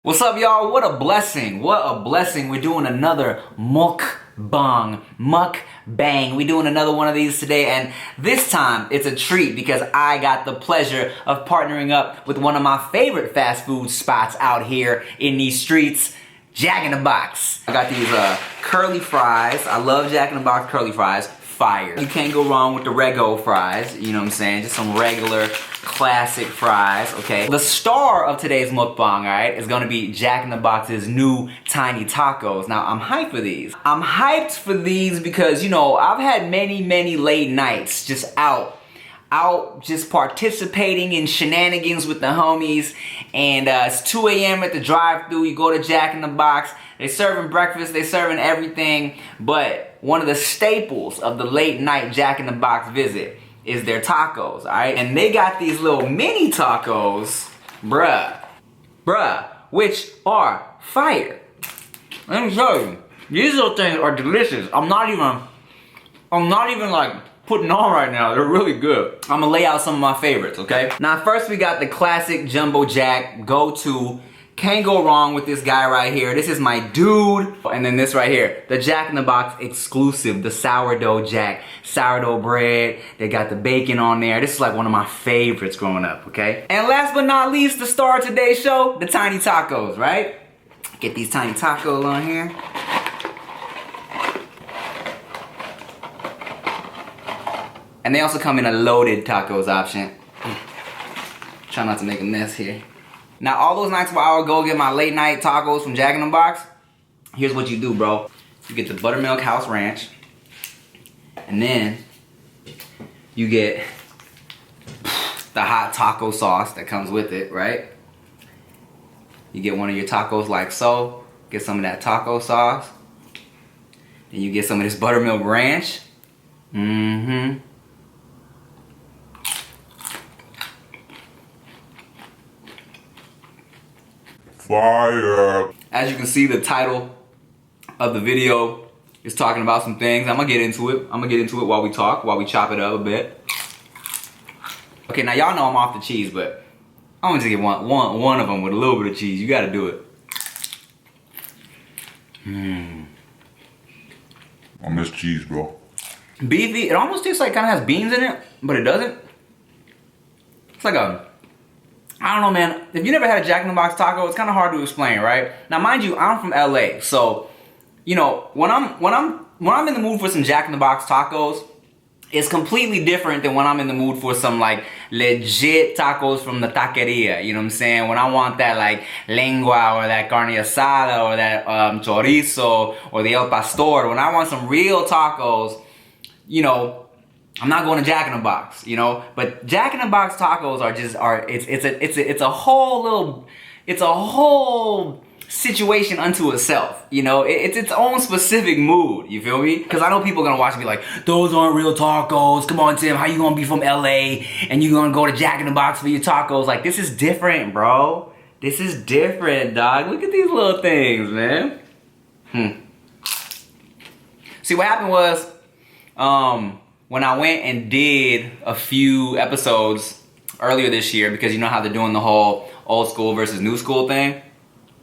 What's up, y'all? What a blessing. What a blessing. We're doing another mukbang. Mukbang. We're doing another one of these today, and this time it's a treat because I got the pleasure of partnering up with one of my favorite fast food spots out here in these streets, Jack in the Box. I got these curly fries. I love Jack in the Box curly fries. Fire. You can't go wrong with the Rego fries, you know what I'm saying? Just some regular classic fries, okay? The star of today's mukbang, alright, is gonna be Jack in the Box's new tiny tacos. Now, I'm hyped for these. I'm hyped for these because, you know, I've had many late nights just out just participating in shenanigans with the homies, and it's 2 a.m. at the drive-thru. You go to Jack in the Box, they serving breakfast, they serving everything, but one of the staples of the late night Jack in the Box visit is their tacos, alright? And they got these little mini tacos, bruh, which are fire. Let me show you. These little things are delicious. I'm not even like putting on right now. They're really good. I'm gonna lay out some of my favorites, okay? Now first we got the classic Jumbo Jack go-to. Can't go wrong with this guy right here. This is my dude. And then this right here, the Jack in the Box exclusive, the sourdough Jack. Sourdough bread, they got the bacon on there. This is like one of my favorites growing up, okay? And last but not least, the star of today's show, the tiny tacos, right? Get these tiny tacos on here. And they also come in a loaded tacos option. Try not to make a mess here. Now, all those nights where I would go get my late night tacos from Jack in the Box, here's what you do, bro. You get the buttermilk house ranch, and then you get the hot taco sauce that comes with it, right? You get one of your tacos like so, get some of that taco sauce, and you get some of this buttermilk ranch. Fire. As you can see, the title of the video is talking about some things. I'm gonna get into it. While we talk, while we chop it up a bit. Okay, now y'all know I'm off the cheese, but I'm gonna just get one of them with a little bit of cheese. You gotta do it. I miss cheese, bro. Beefy. It almost tastes like kind of has beans in it, but it doesn't. It's like I don't know, man. If you never had a Jack in the Box taco, it's kind of hard to explain, right? Now, mind you, I'm from LA, so you know when I'm in the mood for some Jack in the Box tacos, it's completely different than when I'm in the mood for some like legit tacos from the taqueria. You know what I'm saying? When I want that like lengua or that carne asada or that chorizo or the el pastor. When I want some real tacos, you know, I'm not going to Jack in the Box, you know, but Jack in the Box tacos it's a whole situation unto itself, you know. It's its own specific mood, you feel me? Because I know people are gonna watch and be like, those aren't real tacos. Come on, Tim, how you gonna be from LA and you gonna go to Jack in the Box for your tacos? Like, this is different, bro. This is different, dog. Look at these little things, man. See, what happened was, when I went and did a few episodes earlier this year, because you know how they're doing the whole old school versus new school thing.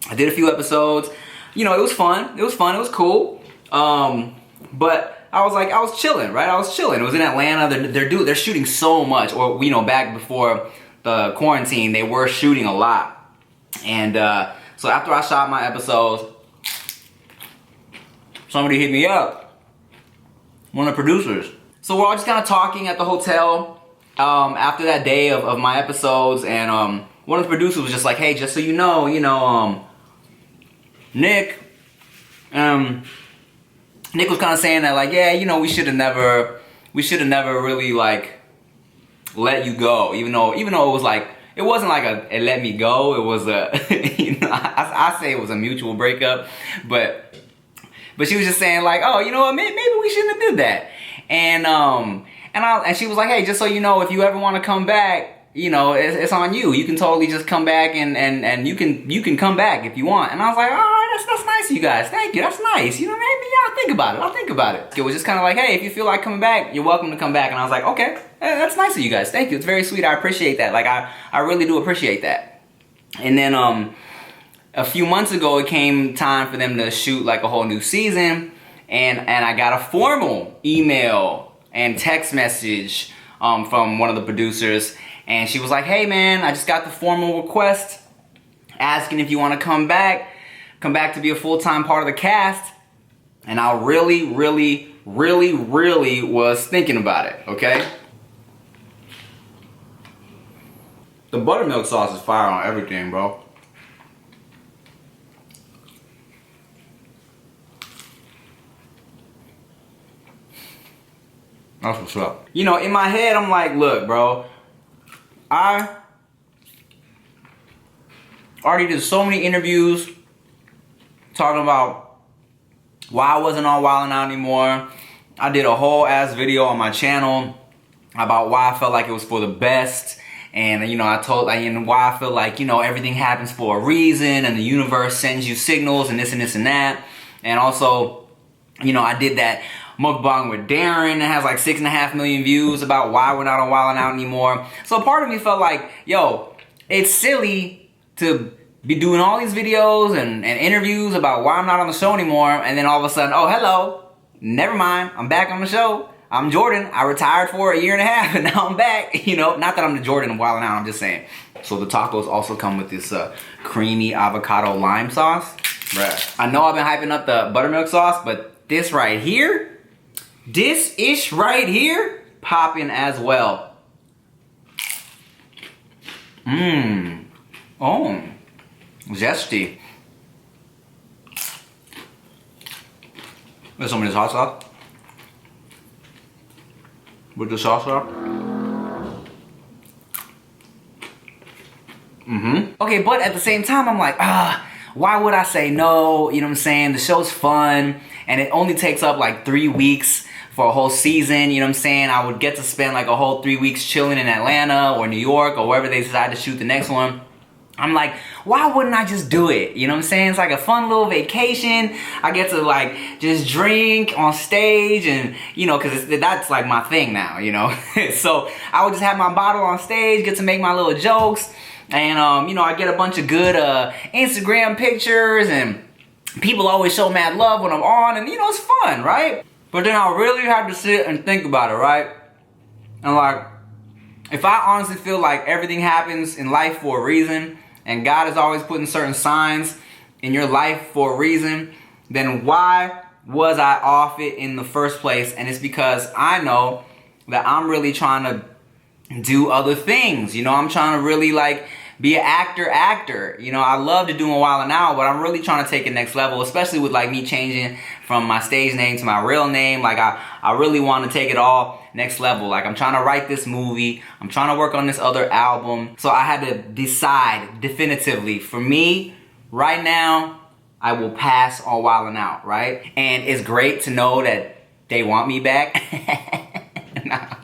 I did a few episodes. You know, it was fun. It was cool. But I was chilling, right? I was chilling. It was in Atlanta. They're shooting so much. Or, you know, back before the quarantine, they were shooting a lot. And so after I shot my episodes, somebody hit me up. One of the producers. So we're all just kind of talking at the hotel after that day of my episodes, and one of the producers was just like, hey, just so you know, Nick was kind of saying that, like, yeah, you know, we should have never really like let you go, even though it was like, it wasn't like a let me go, it was a you know, I say it was a mutual breakup, but she was just saying like, oh, you know what, maybe we shouldn't have did that. And she was like, hey, just so you know, if you ever want to come back, you know, it's on you. You can totally just come back and you can come back if you want. And I was like, all right, that's nice of you guys. Thank you. That's nice. You know, maybe I'll think about it. It was just kind of like, hey, if you feel like coming back, you're welcome to come back. And I was like, okay, that's nice of you guys. Thank you. It's very sweet. I appreciate that. Like, I really do appreciate that. And then a few months ago, it came time for them to shoot like a whole new season, and I got a formal email and text message from one of the producers, and she was like, "Hey man, I just got the formal request asking if you want to come back to be a full-time part of the cast." And I really was thinking about it, okay? The buttermilk sauce is fire on everything, bro. That's what's up. You know, in my head, I'm like, look, bro, I already did so many interviews talking about why I wasn't on WildNOut anymore. I did a whole ass video on my channel about why I felt like it was for the best. And, you know, and why I feel like, you know, everything happens for a reason and the universe sends you signals and this and that. And also, you know, I did that mukbang with Darren that has like 6.5 million views about why we're not on WildNOut anymore. So part of me felt like, yo, it's silly to be doing all these videos and interviews about why I'm not on the show anymore, and then all of a sudden, oh, hello, never mind, I'm back on the show. I'm Jordan. I retired for a year and a half, and now I'm back. You know, not that I'm the Jordan of WildNOut, I'm just saying. So the tacos also come with this creamy avocado lime sauce. Bruh. I know I've been hyping up the buttermilk sauce, but this right here, this-ish right here, popping as well. Mmm. Oh. Zesty. There's some of this hot sauce. With the sauce up. Okay, but at the same time, I'm like, why would I say no? You know what I'm saying? The show's fun, and it only takes up like 3 weeks for a whole season. You know what I'm saying? I would get to spend like a whole 3 weeks chilling in Atlanta or New York or wherever they decide to shoot the next one. I'm like, why wouldn't I just do it? You know what I'm saying? It's like a fun little vacation. I get to like just drink on stage and, you know, because that's like my thing now, you know. So I would just have my bottle on stage, get to make my little jokes. And, you know, I get a bunch of good Instagram pictures and people always show mad love when I'm on. And, you know, it's fun, right? But then I really had to sit and think about it, right? And like, if I honestly feel like everything happens in life for a reason, and God is always putting certain signs in your life for a reason, then why was I off it in the first place? And it's because I know that I'm really trying to do other things. You know, I'm trying to really like be an actor. You know, I love to do WildNOut, but I'm really trying to take it next level, especially with like me changing from my stage name to my real name. Like I really want to take it all next level. Like I'm trying to write this movie. I'm trying to work on this other album. So I had to decide definitively. For me, right now, I will pass on WildNOut, right? And it's great to know that they want me back. Nah.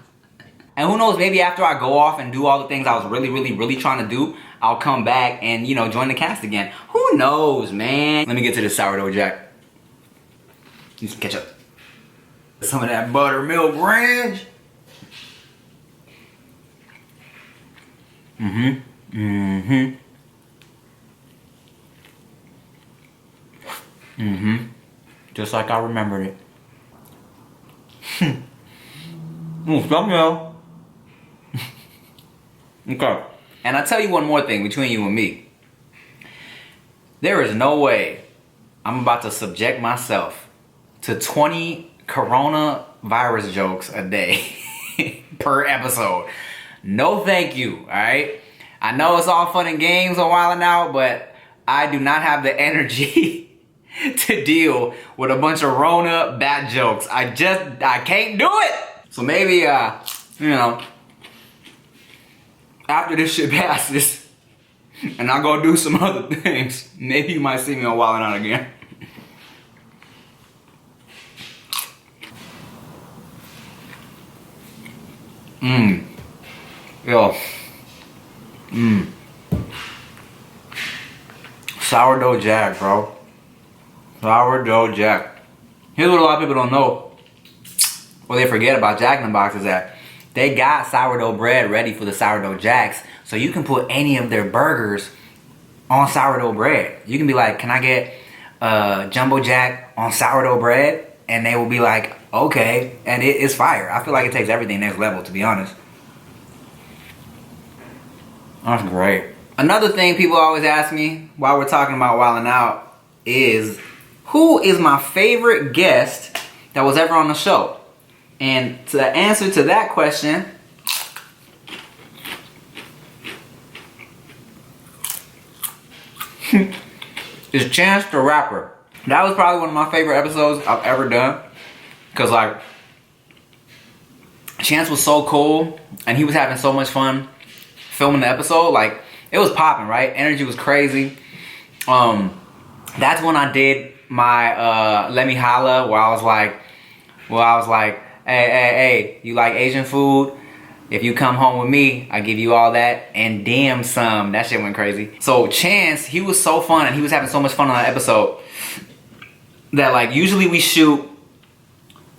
And who knows, maybe after I go off and do all the things I was really trying to do, I'll come back and, you know, join the cast again. Who knows, man? Let me get to this sourdough jack. Need some ketchup. Some of that buttermilk ranch. Just like I remembered it. Samuel. Okay. And I tell you one more thing between you and me. There is no way I'm about to subject myself to 20 coronavirus jokes a day per episode. No thank you, alright? I know it's all fun and games on WildNOut, but I do not have the energy to deal with a bunch of Rona bad jokes. I can't do it! So maybe, you know, after this shit passes, and I go do some other things, maybe you might see me on WildNOut again. Yo. Sourdough Jack, bro. Sourdough Jack. Here's what a lot of people don't know, or they forget about Jack in the Box, is that they got sourdough bread ready for the sourdough jacks, so you can put any of their burgers on sourdough bread. You can be like, can I get Jumbo Jack on sourdough bread? And they will be like, okay. And it's fire. I feel like it takes everything next level, to be honest. That's great. Another thing people always ask me while we're talking about WildNOut is, who is my favorite guest that was ever on the show? And the answer to that question is Chance the Rapper. That was probably one of my favorite episodes I've ever done. Cause like, Chance was so cool and he was having so much fun filming the episode. Like, it was popping, right? Energy was crazy. That's when I did my Let Me Holla, where I was like, hey, you like Asian food? If you come home with me, I give you all that and damn some. That shit went crazy. So Chance, he was so fun and he was having so much fun on that episode that like usually we shoot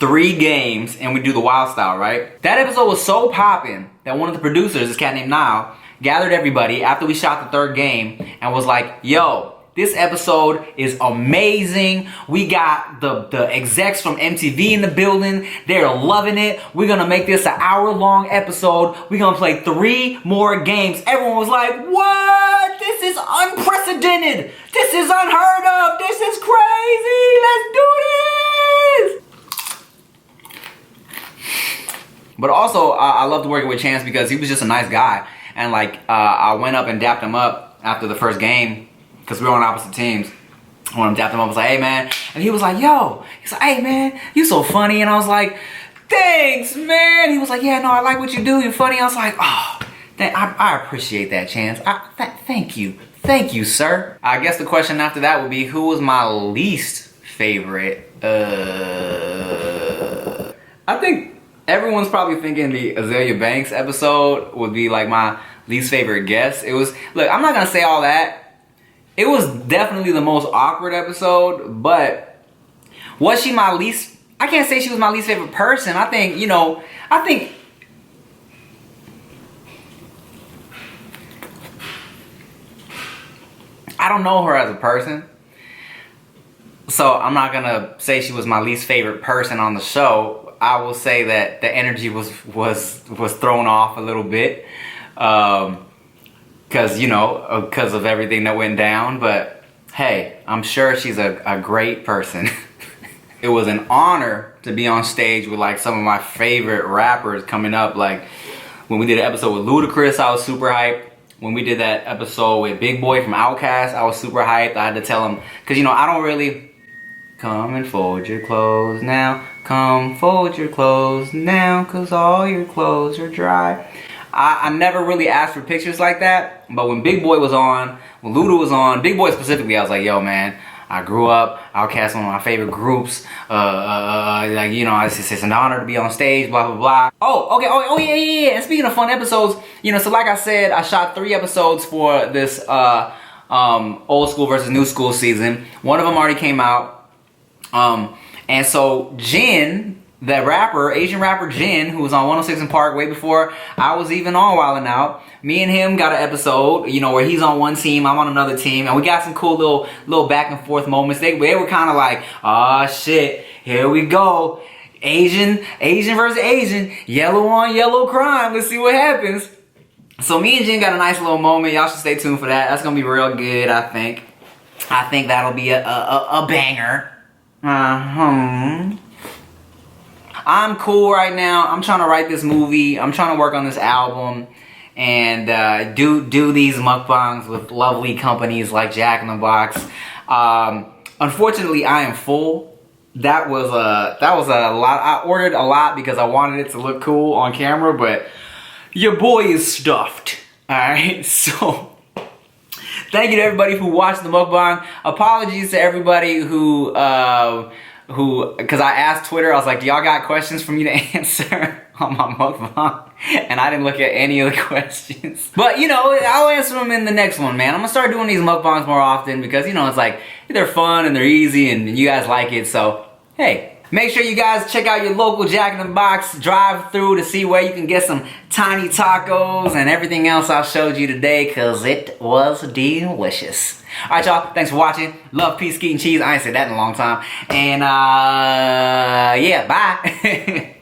3 games and we do the wild style, right? That episode was so popping that one of the producers, this cat named Niall, gathered everybody after we shot the 3rd game and was like, yo, this episode is amazing. We got the execs from MTV in the building. They're loving it. We're gonna make this an hour-long episode. We're gonna play 3 more games. Everyone was like, what? This is unprecedented. This is unheard of. This is crazy. Let's do this. But also, I loved working with Chance because he was just a nice guy. And like, I went up and dapped him up after the first game because we were on opposite teams. I went up and dapped him up, I was like, hey man. And he was like, yo. He's like, hey man, you so funny. And I was like, thanks man. He was like, yeah, no, I like what you do. You're funny. I was like, oh, I appreciate that, Chance. Thank you. Thank you, sir. I guess the question after that would be, who was my least favorite? I think everyone's probably thinking the Azalea Banks episode would be like my least favorite guest. It was, look, I'm not gonna say all that. It was definitely the most awkward episode, but was she my least, I can't say she was my least favorite person. I think, you know, I don't know her as a person. So I'm not gonna say she was my least favorite person on the show. I will say that the energy was thrown off a little bit, because of everything that went down. But hey, I'm sure she's a great person. It was an honor to be on stage with like some of my favorite rappers coming up. Like when we did an episode with Ludacris, I was super hyped. When we did that episode with Big Boy from Outkast, I was super hyped. I had to tell him, because I don't really come and fold your clothes now. Come fold your clothes now, cause all your clothes are dry. I never really asked for pictures like that, but when Big Boy was on, when Luda was on, Big Boy specifically, I was like, yo man, I grew up, Outkast, one of my favorite groups, it's an honor to be on stage, blah, blah, blah. Oh, okay, yeah. And speaking of fun episodes, so like I said, I shot 3 episodes for this old school versus new school season. One of them already came out. And so Jin, that rapper, Asian rapper Jin, who was on 106 in Park way before I was even on WildNOut, me and him got an episode, where he's on one team, I'm on another team, and we got some cool little back and forth moments. They were kind of like, oh shit, here we go. Asian versus Asian, yellow on yellow crime. Let's see what happens. So me and Jin got a nice little moment. Y'all should stay tuned for that. That's gonna be real good, I think. I think that'll be a banger. I'm cool right now. I'm trying to write this movie. I'm trying to work on this album and do these mukbangs with lovely companies like Jack in the Box. Unfortunately, I am full. That was a lot. I ordered a lot because I wanted it to look cool on camera, but your boy is stuffed. All right, so. Thank you to everybody who watched the mukbang. Apologies to everybody who, because I asked Twitter, I was like, do y'all got questions for me to answer on my mukbang? And I didn't look at any of the questions. But, I'll answer them in the next one, man. I'm going to start doing these mukbangs more often because, it's like, they're fun and they're easy and you guys like it. So, hey, Make sure you guys check out your local Jack in the Box drive-thru to see where you can get some tiny tacos and everything else I showed you today, because it was delicious. Alright, y'all. Thanks for watching. Love, peace, skeet, and cheese. I ain't said that in a long time. And, yeah, bye.